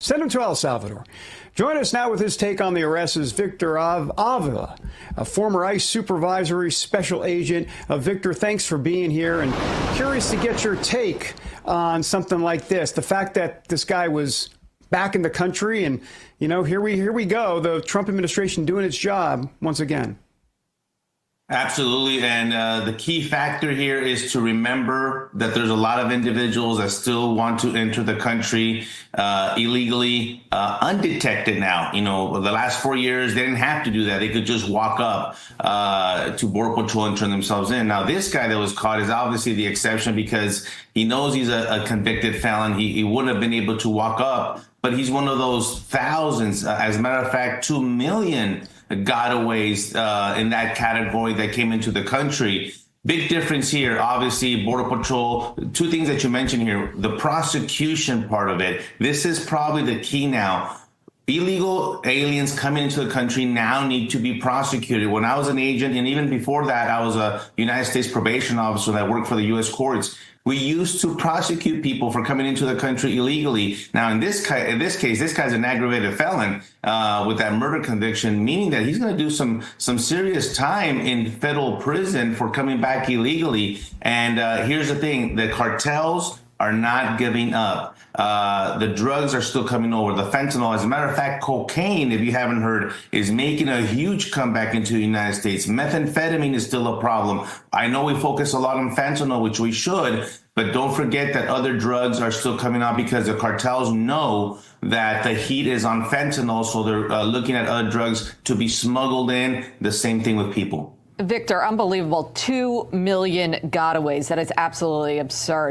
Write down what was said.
Send him to El Salvador. Join us now with his take on the arrest is Victor Avila, a former ICE supervisory special agent. Victor, thanks for being here, and curious to get your take on something like this. The fact that this guy was back in the country, and, you know, here we go, the Trump administration doing its job once again. Absolutely. And the key factor here is to remember that there's a lot of individuals that still want to enter the country illegally, undetected now. You know, the last 4 years, they didn't have to do that. They could just walk up to Border Patrol and turn themselves in. Now, this guy that was caught is obviously the exception because he knows he's a convicted felon. He wouldn't have been able to walk up, but he's one of those thousands. As a matter of fact, 2 million gotaways in that category that came into the country. Big difference here, obviously, Border Patrol. Two things that you mentioned here, the prosecution part of it. This is probably the key now. Illegal aliens coming into the country now need to be prosecuted. When I was an agent, and even before that, I was a United States probation officer that worked for the U.S. courts. We used to prosecute people for coming into the country illegally. Now, in this case, this guy's an aggravated felon with that murder conviction, meaning that he's going to do some serious time in federal prison for coming back illegally. And here's the thing: the cartels are not giving up. The drugs are still coming over. The fentanyl, as a matter of fact, cocaine, if you haven't heard, is making a huge comeback into the United States. Methamphetamine is still a problem. I know we focus a lot on fentanyl, which we should, but don't forget that other drugs are still coming out because the cartels know that the heat is on fentanyl, so they're looking at other drugs to be smuggled in. The same thing with people. Victor, unbelievable. 2 million gotaways. That is absolutely absurd.